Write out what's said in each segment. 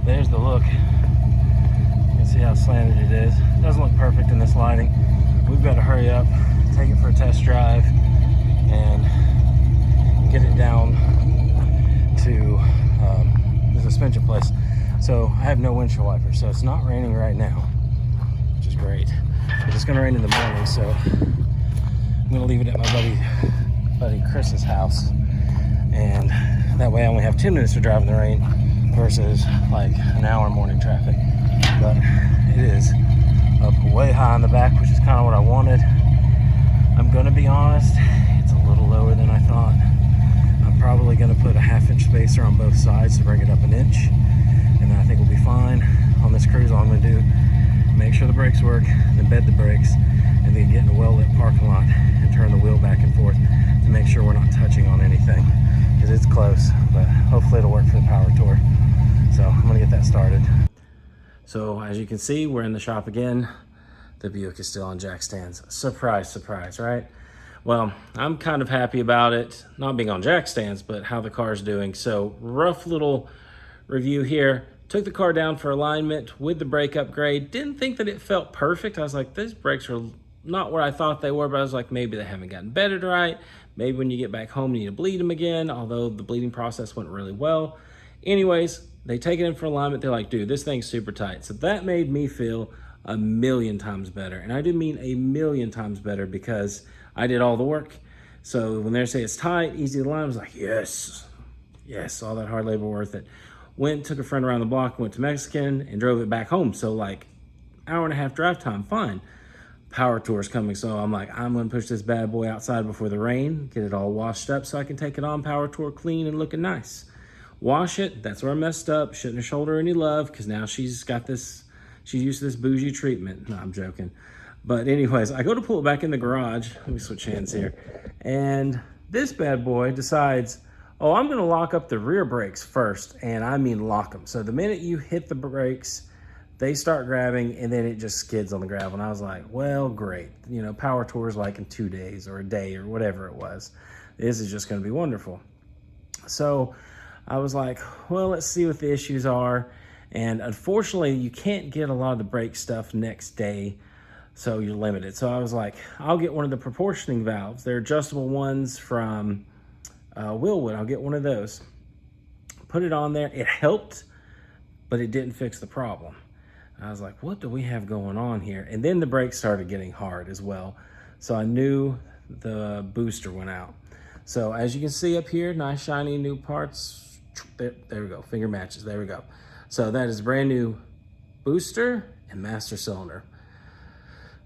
there's the look. You can see how slanted it is. It doesn't look perfect in this lighting. We've got to hurry up, take it for a test drive, and get it down to the suspension place. So I have no windshield wipers, so it's not raining right now, which is great. But it's gonna rain in the morning, so I'm gonna leave it at my buddy Chris's house, and that way I only have 10 minutes to drive in the rain versus like an hour in morning traffic. But it is up way high in the back, which is kind of what I wanted. I'm gonna be honest, it's a little lower than I thought. I'm probably gonna put a 1/2-inch spacer on both sides to bring it up an inch, and then I think we'll be fine. On this cruise, all I'm gonna do, make sure the brakes work, then bed the brakes, and then get in a well-lit parking lot and turn the wheel back and forth to make sure we're not touching on anything, because it's close, but hopefully it'll work for the power tour. So I'm gonna get that started. So as you can see, we're in the shop again. The Buick is still on jack stands. Surprise, surprise, right? Well, I'm kind of happy about it, not being on jack stands, but how the car's doing. So rough little review here. Took the car down for alignment with the brake upgrade. Didn't think that it felt perfect. I was like, these brakes are not where I thought they were, but I was like, maybe they haven't gotten bedded right. Maybe when you get back home, you need to bleed them again, although the bleeding process went really well. Anyways, they take it in for alignment. They're like, dude, this thing's super tight. So that made me feel a million times better. And I do mean a million times better, because I did all the work. So when they say it's tight, easy to align, I was like, yes, yes, all that hard labor worth it. Went, took a friend around the block, went to Mexican, and drove it back home. So like hour and a half drive time, fine. Power tour is coming, so I'm like, I'm gonna push this bad boy outside before the rain, get it all washed up so I can take it on power tour clean and looking nice. Wash it, that's where I messed up. Shouldn't have showed her any love, because now she's got this, she's used to this bougie treatment. No, I'm joking. But anyways, I go to pull it back in the garage. Let me switch hands here. And this bad boy decides, oh, I'm gonna lock up the rear brakes first, and I mean lock them. So the minute you hit the brakes, they start grabbing, and then it just skids on the gravel. And I was like, well, great. You know, power tours like in 2 days or a day or whatever it was. This is just gonna be wonderful. So I was like, well, let's see what the issues are. And unfortunately, you can't get a lot of the brake stuff next day, so you're limited. So I was like, I'll get one of the proportioning valves. They're adjustable ones from Willwood. I'll get one of those. Put it on there. It helped, but it didn't fix the problem. I was like, what do we have going on here? And then the brakes started getting hard as well. So I knew the booster went out. So as you can see up here, nice shiny new parts. There we go, finger matches, there we go. So that is brand new booster and master cylinder,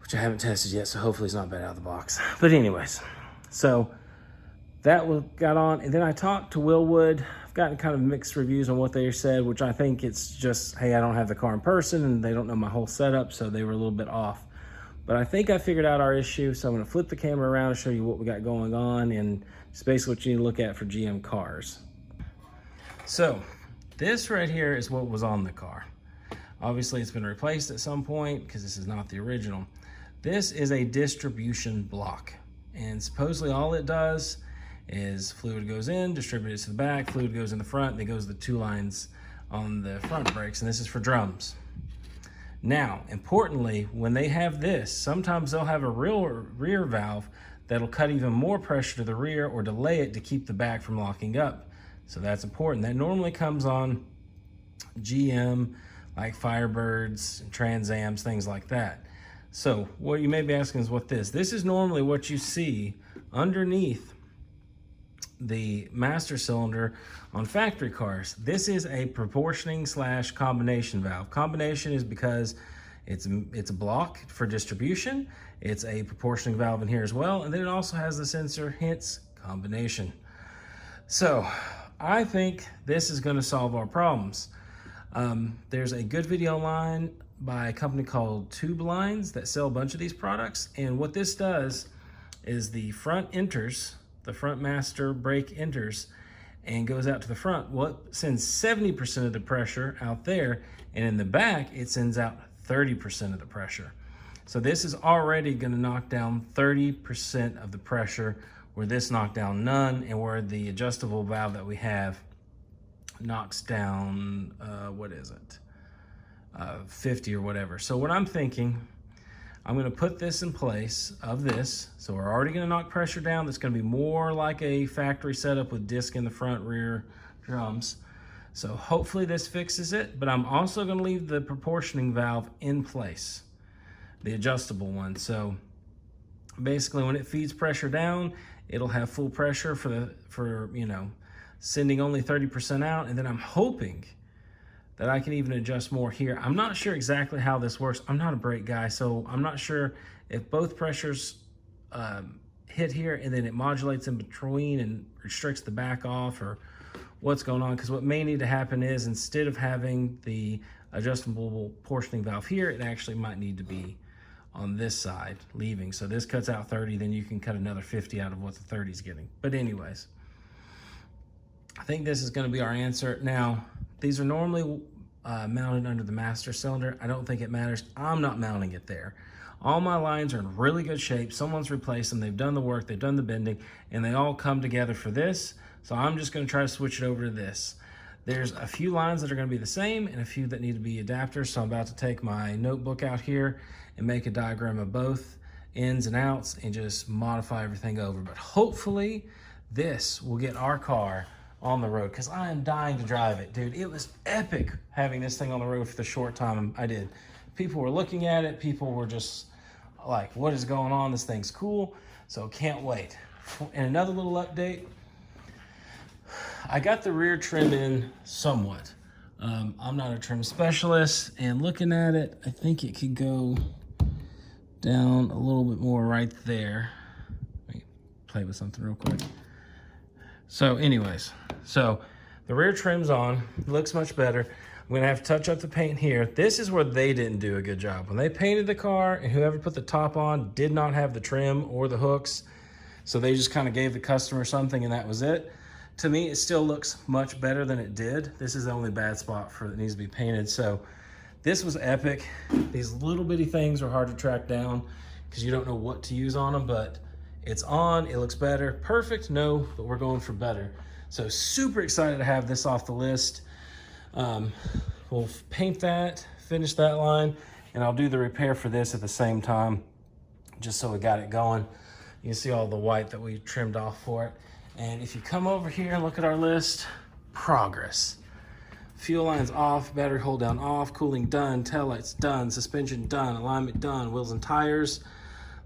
which I haven't tested yet, so hopefully it's not bad out of the box. But anyways, so that got on, and then I talked to Willwood. I've gotten kind of mixed reviews on what they said, which I think it's just, hey, I don't have the car in person, and they don't know my whole setup, so they were a little bit off. But I think I figured out our issue, so I'm gonna flip the camera around and show you what we got going on, and it's basically what you need to look at for GM cars. So this right here is what was on the car. Obviously it's been replaced at some point, because this is not the original. This is a distribution block, and supposedly all it does is fluid goes in, distributed to the back, fluid goes in the front, then goes the 2 lines on the front brakes, and this is for drums. Now, importantly, when they have this, sometimes they'll have a rear valve that'll cut even more pressure to the rear or delay it to keep the back from locking up. So that's important. That normally comes on GM, like Firebirds, Trans Ams, things like that. So what you may be asking is what this is normally what you see underneath the master cylinder on factory cars. This is a proportioning / combination valve. Combination is because it's a block for distribution. It's a proportioning valve in here as well. And then it also has the sensor, hence combination. So I think this is going to solve our problems. There's a good video online by a company called Tube Lines that sell a bunch of these products. And what this does is the front enters, the front master brake enters and goes out to the front. Well, it sends 70% of the pressure out there, and in the back, it sends out 30% of the pressure. So this is already gonna knock down 30% of the pressure, where this knocked down none, and where the adjustable valve that we have knocks down, what is it? 50 or whatever. So what I'm thinking, I'm gonna put this in place of this. So we're already gonna knock pressure down. That's gonna be more like a factory setup with disc in the front, rear drums. So hopefully this fixes it, but I'm also gonna leave the proportioning valve in place, the adjustable one. So basically when it feeds pressure down, it'll have full pressure for you know, sending only 30% out. And then I'm hoping that I can even adjust more here. I'm not sure exactly how this works. I'm not a brake guy, so I'm not sure if both pressures hit here and then it modulates in between and restricts the back off, or what's going on. Because what may need to happen is, instead of having the adjustable portioning valve here, it actually might need to be on this side leaving. So this cuts out 30, then you can cut another 50 out of what the 30 is getting. But anyways, I think this is going to be our answer. Now, these are normally mounted under the master cylinder. I don't think it matters. I'm not mounting it there. All my lines are in really good shape. Someone's replaced them. They've done the work. They've done the bending, and they all come together for this. So I'm just going to try to switch it over to this. There's a few lines that are going to be the same and a few that need to be adapters. So I'm about to take my notebook out here and make a diagram of both ins and outs and just modify everything over. But hopefully this will get our car on the road, because I am dying to drive it, dude. It was epic having this thing on the road for the short time I did. People were looking at it. People were just like, what is going on? This thing's cool. So can't wait. And another little update, I got the rear trim in somewhat. I'm not a trim specialist, and looking at it, I think it could go down a little bit more right there. Let me play with something real quick. So anyways, so the rear trim's on, looks much better. I'm gonna have to touch up the paint here. This is where they didn't do a good job. When they painted the car, and whoever put the top on did not have the trim or the hooks. So they just kind of gave the customer something and that was it. To me, it still looks much better than it did. This is the only bad spot for it needs to be painted. So this was epic. These little bitty things are hard to track down because you don't know what to use on them, but it's on, it looks better. Perfect? No, but we're going for better. So super excited to have this off the list. We'll paint that, finish that line, and I'll do the repair for this at the same time, just so we got it going. You can see all the white that we trimmed off for it. And if you come over here and look at our list, progress. Fuel lines off, battery hold down off, cooling done, taillights done, suspension done, alignment done, wheels and tires.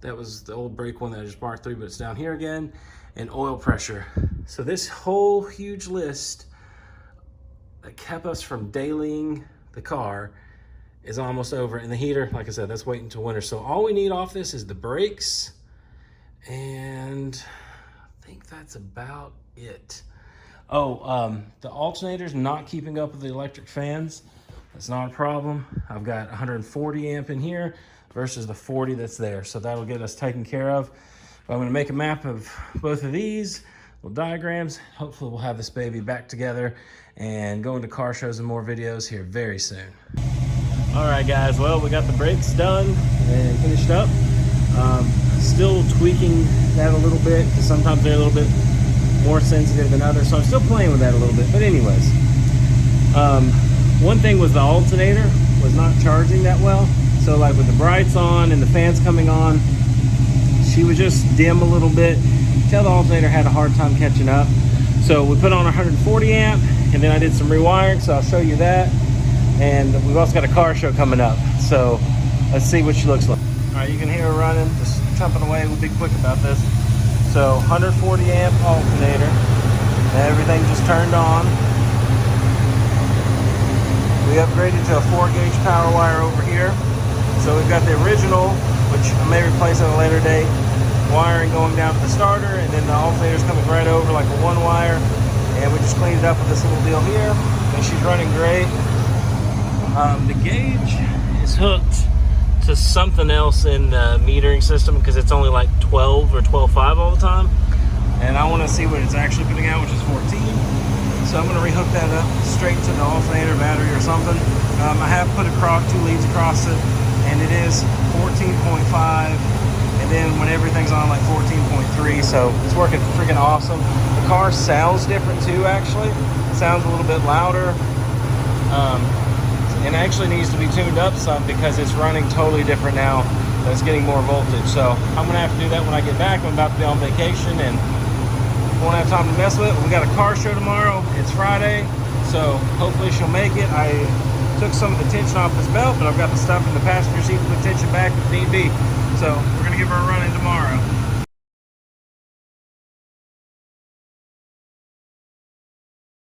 That was the old brake one that I just marked through, but it's down here again. And oil pressure. So this whole huge list that kept us from dailying the car is almost over. And the heater, like I said, that's waiting until winter. So all we need off this is the brakes, and I think that's about it. Oh, the alternator's not keeping up with the electric fans. That's not a problem. I've got 140 amp in here versus the 40 that's there. So that'll get us taken care of. But I'm gonna make a map of both of these, little diagrams. Hopefully we'll have this baby back together and go into car shows and more videos here very soon. All right, guys, well, we got the brakes done and finished up. Still tweaking that a little bit, because sometimes they're a little bit more sensitive than others, so I'm still playing with that a little bit. But anyways, one thing was the alternator was not charging that well. So like with the brights on and the fans coming on, she would just dim a little bit. Tell the alternator had a hard time catching up. So we put on 140 amp, and then I did some rewiring, so I'll show you that. And we've also got a car show coming up, so let's see what she looks like. All right, you can hear her running, just chumping away. We'll be quick about this. So 140 amp alternator, and everything just turned on. We upgraded to a 4-gauge power wire over here. So we've got the original, which I may replace at a later date, wiring going down to the starter, and then the alternator's coming right over like a 1-wire. And we just cleaned it up with this little deal here, and she's running great. The gauge is hooked to something else in the metering system, because it's only like 12 or 12.5 all the time. And I want to see what it's actually putting out, which is 14. So I'm going to rehook that up straight to the alternator battery or something. I have put 2 leads across it, and it is 14.5. And then when everything's on, like 14.3. So it's working freaking awesome. The car sounds different too, actually. It sounds a little bit louder. and actually needs to be tuned up some because it's running totally different now. It's getting more voltage. So I'm gonna have to do that when I get back. I'm about to be on vacation and won't have time to mess with it. We got a car show tomorrow. It's Friday, so hopefully she'll make it. I took some of the tension off this belt, but I've got the stuff in the passenger seat to put tension back if need be. So we're gonna give her a run in tomorrow.